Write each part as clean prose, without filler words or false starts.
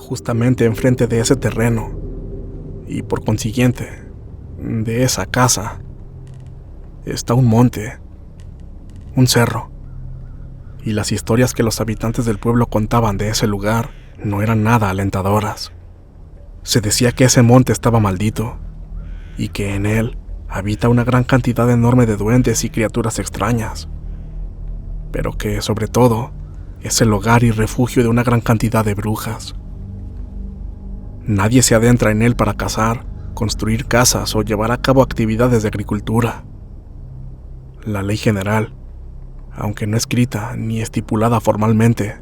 Justamente enfrente de ese terreno, y por consiguiente, de esa casa, está un monte, un cerro, y las historias que los habitantes del pueblo contaban de ese lugar no eran nada alentadoras. Se decía que ese monte estaba maldito, y que en él habita una gran cantidad enorme de duendes y criaturas extrañas, pero que, sobre todo, es el hogar y refugio de una gran cantidad de brujas. Nadie se adentra en él para cazar, construir casas o llevar a cabo actividades de agricultura. La ley general, aunque no escrita ni estipulada formalmente,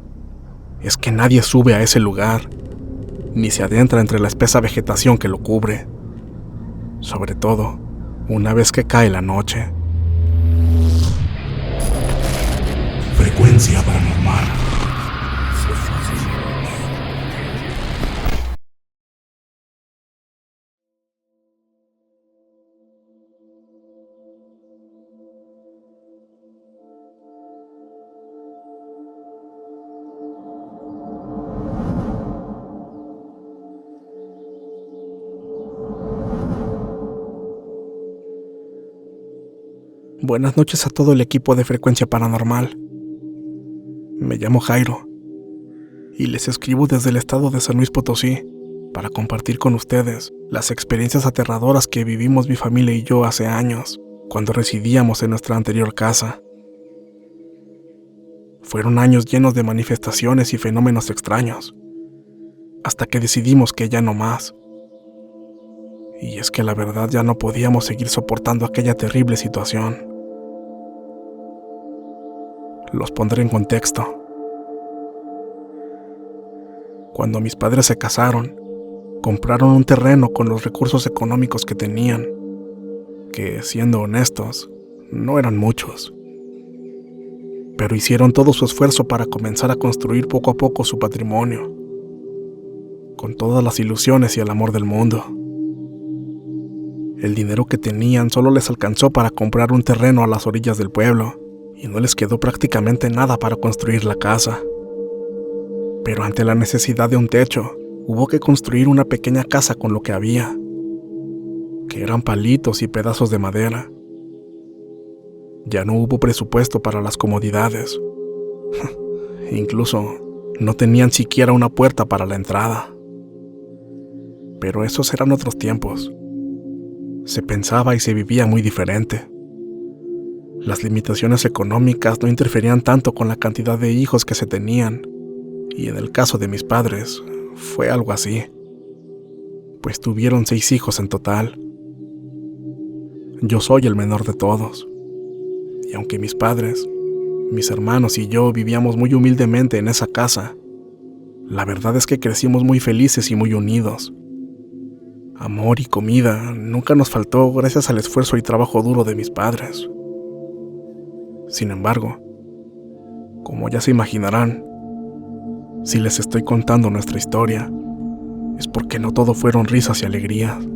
es que nadie sube a ese lugar, ni se adentra entre la espesa vegetación que lo cubre, sobre todo una vez que cae la noche. Frecuencia paranormal. Buenas noches a todo el equipo de Frecuencia Paranormal. Me llamo Jairo y les escribo desde el estado de San Luis Potosí para compartir con ustedes las experiencias aterradoras que vivimos mi familia y yo hace años, cuando residíamos en nuestra anterior casa. Fueron años llenos de manifestaciones y fenómenos extraños, hasta que decidimos que ya no más. Y es que la verdad ya no podíamos seguir soportando aquella terrible situación. Los pondré en contexto. Cuando mis padres se casaron, compraron un terreno con los recursos económicos que tenían, que, siendo honestos, no eran muchos. Pero hicieron todo su esfuerzo para comenzar a construir poco a poco su patrimonio, con todas las ilusiones y el amor del mundo. El dinero que tenían solo les alcanzó para comprar un terreno a las orillas del pueblo, y no les quedó prácticamente nada para construir la casa. Pero ante la necesidad de un techo, hubo que construir una pequeña casa con lo que había, que eran palitos y pedazos de madera. Ya no hubo presupuesto para las comodidades. Incluso no tenían siquiera una puerta para la entrada. Pero esos eran otros tiempos. Se pensaba y se vivía muy diferente. Las limitaciones económicas no interferían tanto con la cantidad de hijos que se tenían, y en el caso de mis padres fue algo así, pues tuvieron 6 hijos en total. Yo soy el menor de todos, y aunque mis padres, mis hermanos y yo vivíamos muy humildemente en esa casa, la verdad es que crecimos muy felices y muy unidos. Amor y comida nunca nos faltó gracias al esfuerzo y trabajo duro de mis padres. Sin embargo, como ya se imaginarán, si les estoy contando nuestra historia, es porque no todo fueron risas y alegrías,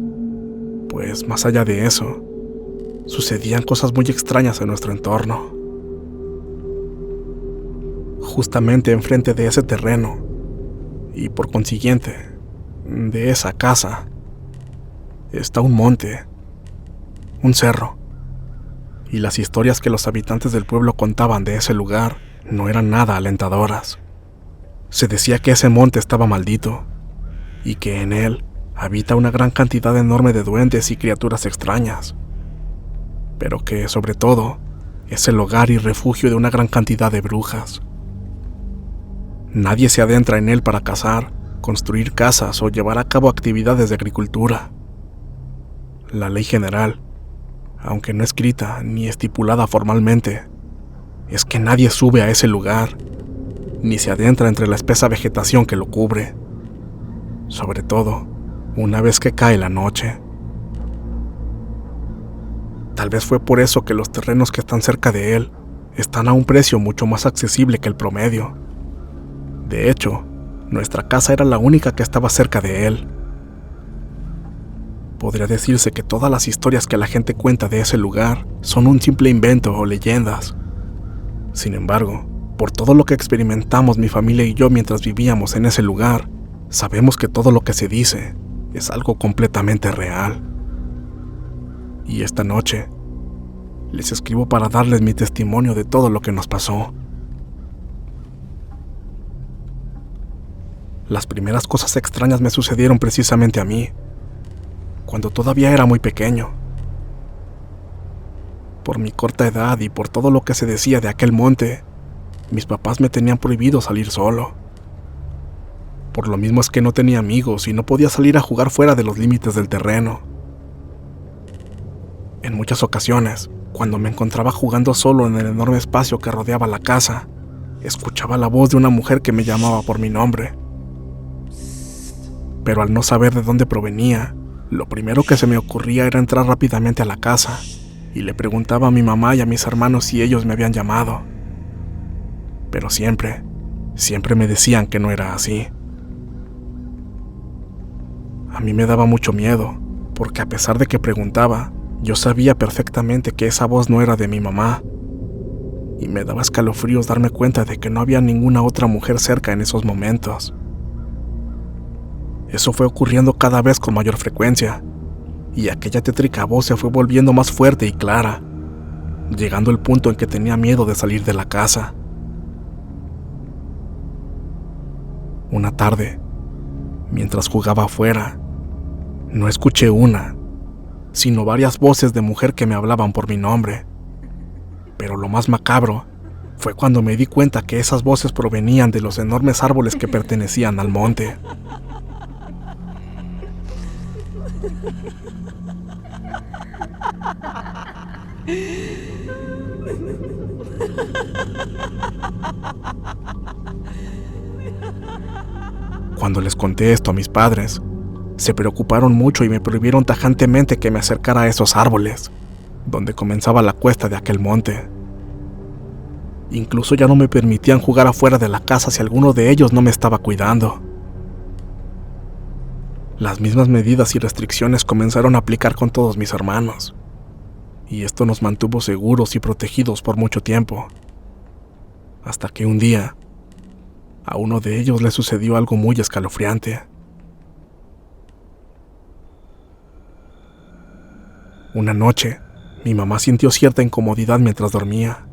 pues más allá de eso, sucedían cosas muy extrañas en nuestro entorno. Justamente enfrente de ese terreno, y por consiguiente, de esa casa, está un monte, un cerro, y las historias que los habitantes del pueblo contaban de ese lugar no eran nada alentadoras. Se decía que ese monte estaba maldito, y que en él habita una gran cantidad enorme de duendes y criaturas extrañas, pero que, sobre todo, es el hogar y refugio de una gran cantidad de brujas. Nadie se adentra en él para cazar, construir casas o llevar a cabo actividades de agricultura. La ley general, aunque no escrita ni estipulada formalmente, es que nadie sube a ese lugar, ni se adentra entre la espesa vegetación que lo cubre, sobre todo una vez que cae la noche. Tal vez fue por eso que los terrenos que están cerca de él están a un precio mucho más accesible que el promedio. De hecho, nuestra casa era la única que estaba cerca de él. Podría decirse que todas las historias que la gente cuenta de ese lugar son un simple invento o leyendas. Sin embargo, por todo lo que experimentamos mi familia y yo mientras vivíamos en ese lugar, sabemos que todo lo que se dice es algo completamente real. Y esta noche les escribo para darles mi testimonio de todo lo que nos pasó. Las primeras cosas extrañas me sucedieron precisamente a mí, cuando todavía era muy pequeño. Por mi corta edad y por todo lo que se decía de aquel monte, mis papás me tenían prohibido salir solo. Por lo mismo es que no tenía amigos y no podía salir a jugar fuera de los límites del terreno. En muchas ocasiones, cuando me encontraba jugando solo en el enorme espacio que rodeaba la casa, escuchaba la voz de una mujer que me llamaba por mi nombre. Pero al no saber de dónde provenía, lo primero que se me ocurría era entrar rápidamente a la casa y le preguntaba a mi mamá y a mis hermanos si ellos me habían llamado. Pero siempre me decían que no era así. A mí me daba mucho miedo, porque a pesar de que preguntaba, yo sabía perfectamente que esa voz no era de mi mamá. Y me daba escalofríos darme cuenta de que no había ninguna otra mujer cerca en esos momentos. Eso fue ocurriendo cada vez con mayor frecuencia, y aquella tétrica voz se fue volviendo más fuerte y clara, llegando al punto en que tenía miedo de salir de la casa. Una tarde, mientras jugaba afuera, no escuché una, sino varias voces de mujer que me hablaban por mi nombre. Pero lo más macabro fue cuando me di cuenta que esas voces provenían de los enormes árboles que pertenecían al monte. Cuando les conté esto a mis padres, se preocuparon mucho y me prohibieron tajantemente que me acercara a esos árboles, donde comenzaba la cuesta de aquel monte. Incluso ya no me permitían jugar afuera de la casa si alguno de ellos no me estaba cuidando. Las mismas medidas y restricciones comenzaron a aplicar con todos mis hermanos, y esto nos mantuvo seguros y protegidos por mucho tiempo, hasta que un día, a uno de ellos le sucedió algo muy escalofriante. Una noche, mi mamá sintió cierta incomodidad mientras dormía,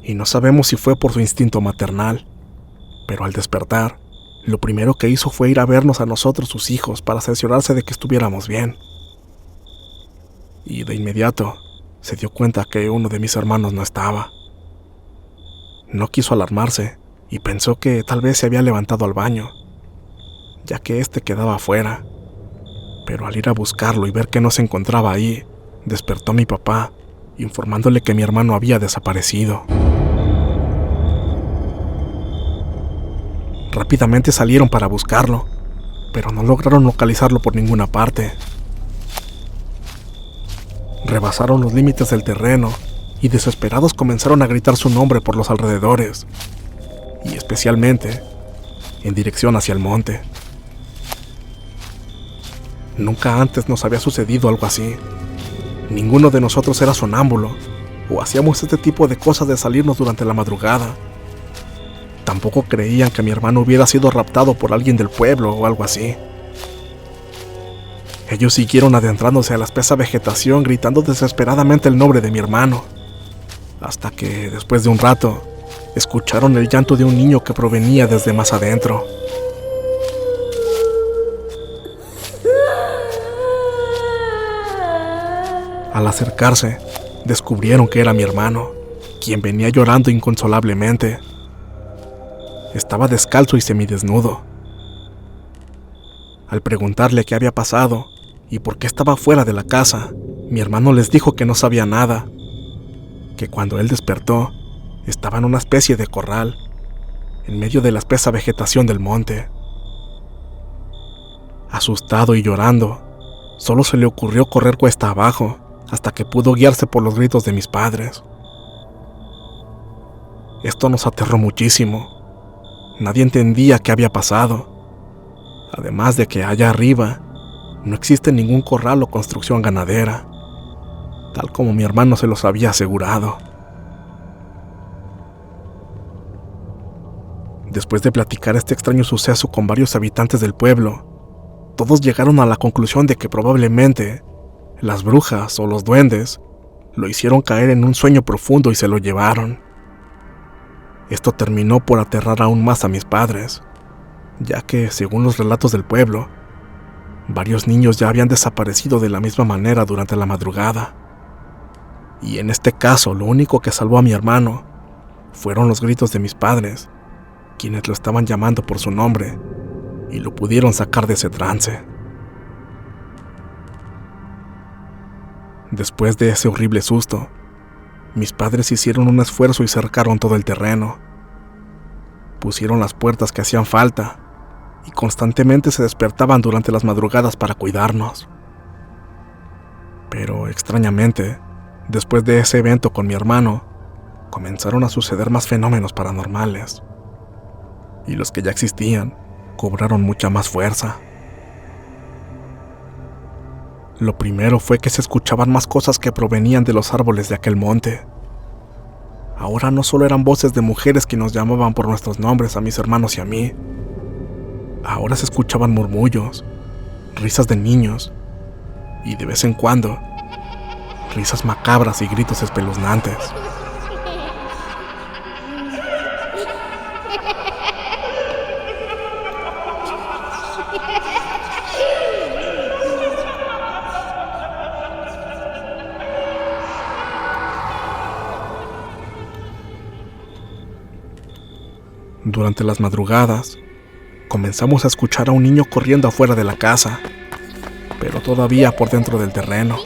y no sabemos si fue por su instinto maternal, pero al despertar, lo primero que hizo fue ir a vernos a nosotros, sus hijos, para cerciorarse de que estuviéramos bien. Y de inmediato, se dio cuenta que uno de mis hermanos no estaba. No quiso alarmarse y pensó que tal vez se había levantado al baño, ya que éste quedaba afuera. Pero al ir a buscarlo y ver que no se encontraba ahí, despertó a mi papá, informándole que mi hermano había desaparecido. Rápidamente salieron para buscarlo, pero no lograron localizarlo por ninguna parte. Rebasaron los límites del terreno y desesperados comenzaron a gritar su nombre por los alrededores, y especialmente en dirección hacia el monte. Nunca antes nos había sucedido algo así. Ninguno de nosotros era sonámbulo o hacíamos este tipo de cosas de salirnos durante la madrugada. Tampoco creían que mi hermano hubiera sido raptado por alguien del pueblo o algo así. Ellos siguieron adentrándose a la espesa vegetación gritando desesperadamente el nombre de mi hermano, hasta que, después de un rato, escucharon el llanto de un niño que provenía desde más adentro. Al acercarse, descubrieron que era mi hermano, quien venía llorando inconsolablemente. Estaba descalzo y semidesnudo. Al preguntarle qué había pasado y por qué estaba fuera de la casa, mi hermano les dijo que no sabía nada, que cuando él despertó, estaba en una especie de corral, en medio de la espesa vegetación del monte. Asustado y llorando, solo se le ocurrió correr cuesta abajo, hasta que pudo guiarse por los gritos de mis padres. Esto nos aterró muchísimo. Nadie entendía qué había pasado, además de que allá arriba no existe ningún corral o construcción ganadera, tal como mi hermano se los había asegurado. Después de platicar este extraño suceso con varios habitantes del pueblo, todos llegaron a la conclusión de que probablemente las brujas o los duendes lo hicieron caer en un sueño profundo y se lo llevaron. Esto terminó por aterrar aún más a mis padres, ya que, según los relatos del pueblo, varios niños ya habían desaparecido de la misma manera durante la madrugada. Y en este caso, lo único que salvó a mi hermano fueron los gritos de mis padres, quienes lo estaban llamando por su nombre y lo pudieron sacar de ese trance. Después de ese horrible susto, mis padres hicieron un esfuerzo y cercaron todo el terreno. Pusieron las puertas que hacían falta y constantemente se despertaban durante las madrugadas para cuidarnos. Pero extrañamente, después de ese evento con mi hermano, comenzaron a suceder más fenómenos paranormales. Y los que ya existían cobraron mucha más fuerza. Lo primero fue que se escuchaban más cosas que provenían de los árboles de aquel monte. Ahora no solo eran voces de mujeres que nos llamaban por nuestros nombres a mis hermanos y a mí. Ahora se escuchaban murmullos, risas de niños y de vez en cuando risas macabras y gritos espeluznantes. Durante las madrugadas, comenzamos a escuchar a un niño corriendo afuera de la casa, pero todavía por dentro del terreno.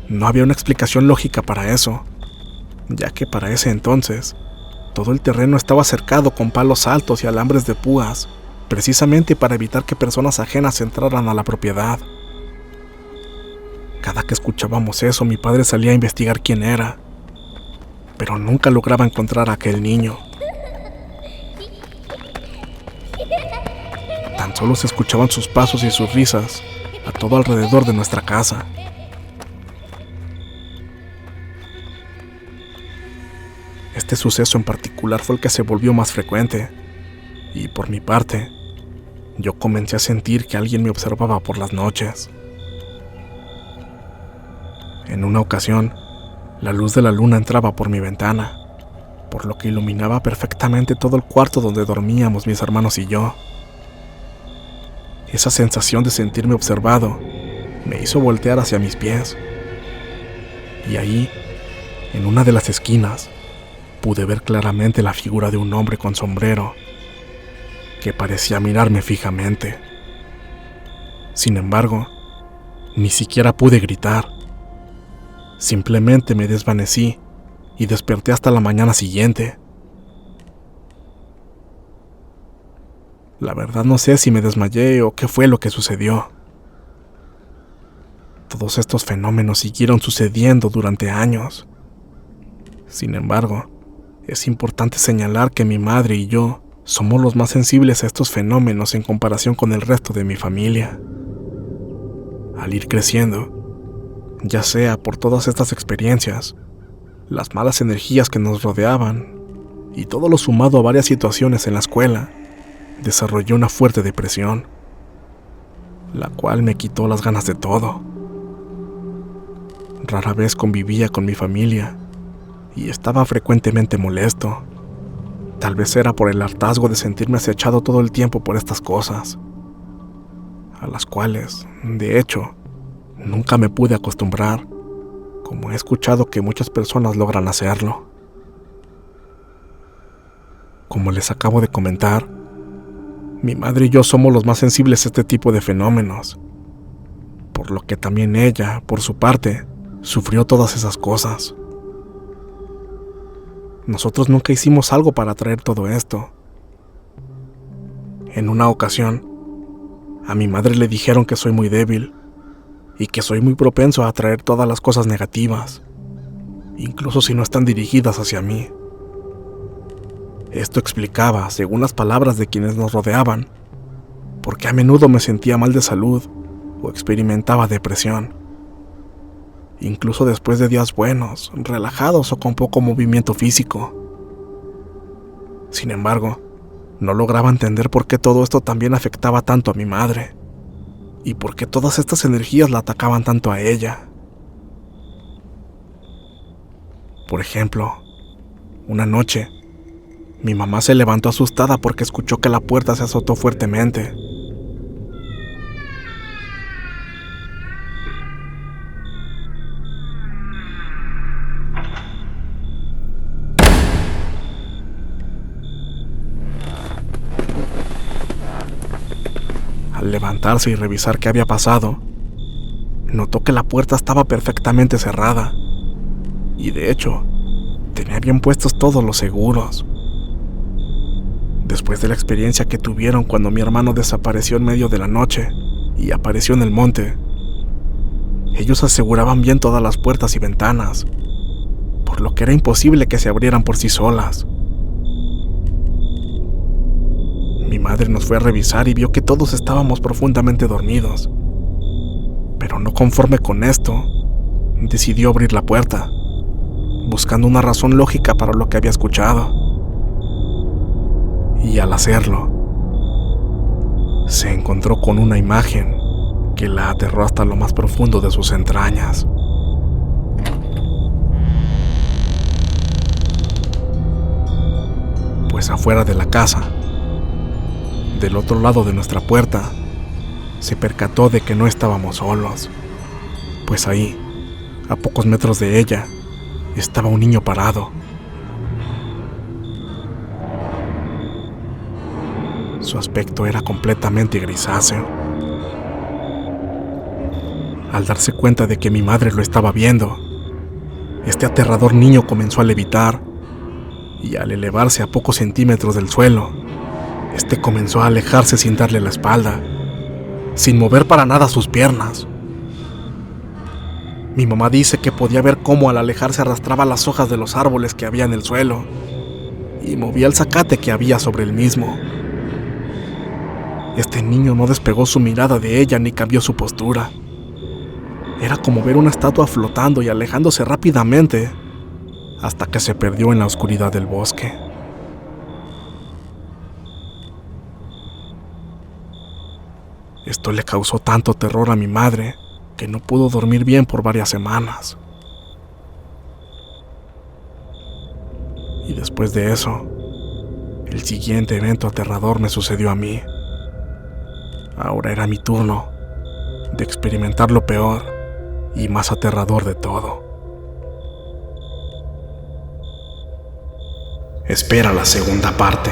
No había una explicación lógica para eso, ya que para ese entonces, todo el terreno estaba cercado con palos altos y alambres de púas, precisamente para evitar que personas ajenas entraran a la propiedad. Cada que escuchábamos eso, mi padre salía a investigar quién era, pero nunca lograba encontrar a aquel niño. Tan solo se escuchaban sus pasos y sus risas a todo alrededor de nuestra casa. Este suceso en particular fue el que se volvió más frecuente, y por mi parte, yo comencé a sentir que alguien me observaba por las noches. En una ocasión, la luz de la luna entraba por mi ventana, por lo que iluminaba perfectamente todo el cuarto donde dormíamos mis hermanos y yo. Esa sensación de sentirme observado me hizo voltear hacia mis pies. Y ahí, en una de las esquinas, pude ver claramente la figura de un hombre con sombrero que parecía mirarme fijamente. Sin embargo, ni siquiera pude gritar. Simplemente me desvanecí y desperté hasta la mañana siguiente. La verdad no sé si me desmayé o qué fue lo que sucedió. Todos estos fenómenos siguieron sucediendo durante años. Sin embargo, es importante señalar que mi madre y yo somos los más sensibles a estos fenómenos en comparación con el resto de mi familia. Al ir creciendo, ya sea por todas estas experiencias, las malas energías que nos rodeaban y todo lo sumado a varias situaciones en la escuela, desarrollé una fuerte depresión, la cual me quitó las ganas de todo. Rara vez convivía con mi familia y estaba frecuentemente molesto. Tal vez era por el hartazgo de sentirme acechado todo el tiempo por estas cosas, a las cuales, de hecho, nunca me pude acostumbrar, como he escuchado que muchas personas logran hacerlo. Como les acabo de comentar, mi madre y yo somos los más sensibles a este tipo de fenómenos, por lo que también ella, por su parte, sufrió todas esas cosas. Nosotros nunca hicimos algo para atraer todo esto. En una ocasión, a mi madre le dijeron que soy muy débil y que soy muy propenso a atraer todas las cosas negativas, incluso si no están dirigidas hacia mí. Esto explicaba, según las palabras de quienes nos rodeaban, por qué a menudo me sentía mal de salud o experimentaba depresión. incluso después de días buenos, relajados o con poco movimiento físico. Sin embargo, no lograba entender por qué todo esto también afectaba tanto a mi madre, y por qué todas estas energías la atacaban tanto a ella. Por ejemplo, una noche, mi mamá se levantó asustada porque escuchó que la puerta se azotó fuertemente. Al levantarse y revisar qué había pasado, notó que la puerta estaba perfectamente cerrada, y de hecho, tenía bien puestos todos los seguros. Después de la experiencia que tuvieron cuando mi hermano desapareció en medio de la noche y apareció en el monte, ellos aseguraban bien todas las puertas y ventanas, por lo que era imposible que se abrieran por sí solas. Mi madre nos fue a revisar y vio que todos estábamos profundamente dormidos, pero no conforme con esto, decidió abrir la puerta, buscando una razón lógica para lo que había escuchado. Y al hacerlo, se encontró con una imagen que la aterró hasta lo más profundo de sus entrañas. Pues afuera de la casa, del otro lado de nuestra puerta, se percató de que no estábamos solos, pues ahí, a pocos metros de ella, estaba un niño parado. Su aspecto era completamente grisáceo. Al darse cuenta de que mi madre lo estaba viendo, este aterrador niño comenzó a levitar, y al elevarse a pocos centímetros del suelo, este comenzó a alejarse sin darle la espalda, sin mover para nada sus piernas. Mi mamá dice que podía ver cómo al alejarse arrastraba las hojas de los árboles que había en el suelo y movía el zacate que había sobre el mismo. Este niño no despegó su mirada de ella ni cambió su postura. Era como ver una estatua flotando y alejándose rápidamente hasta que se perdió en la oscuridad del bosque. Esto le causó tanto terror a mi madre que no pudo dormir bien por varias semanas. Y después de eso, el siguiente evento aterrador me sucedió a mí. Ahora era mi turno de experimentar lo peor y más aterrador de todo. Espera la segunda parte.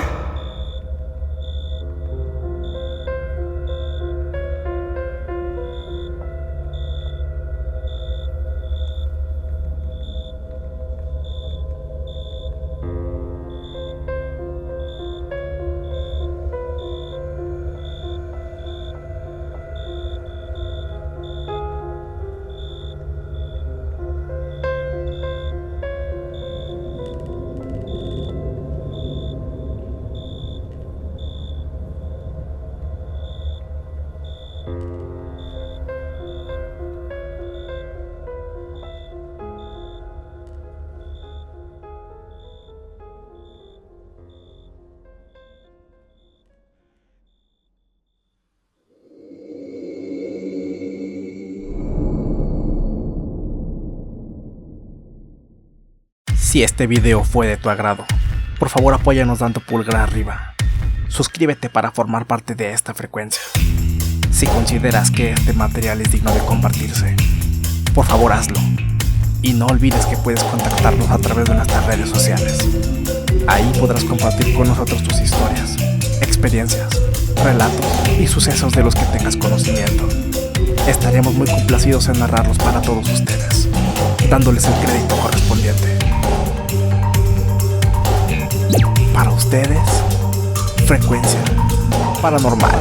Si este video fue de tu agrado, por favor apóyanos dando pulgar arriba. Suscríbete para formar parte de esta frecuencia. Si consideras que este material es digno de compartirse, por favor hazlo. Y no olvides que puedes contactarnos a través de nuestras redes sociales. Ahí podrás compartir con nosotros tus historias, experiencias, relatos y sucesos de los que tengas conocimiento. Estaremos muy complacidos en narrarlos para todos ustedes, dándoles el crédito correspondiente. Para ustedes, Frecuencia Paranormal.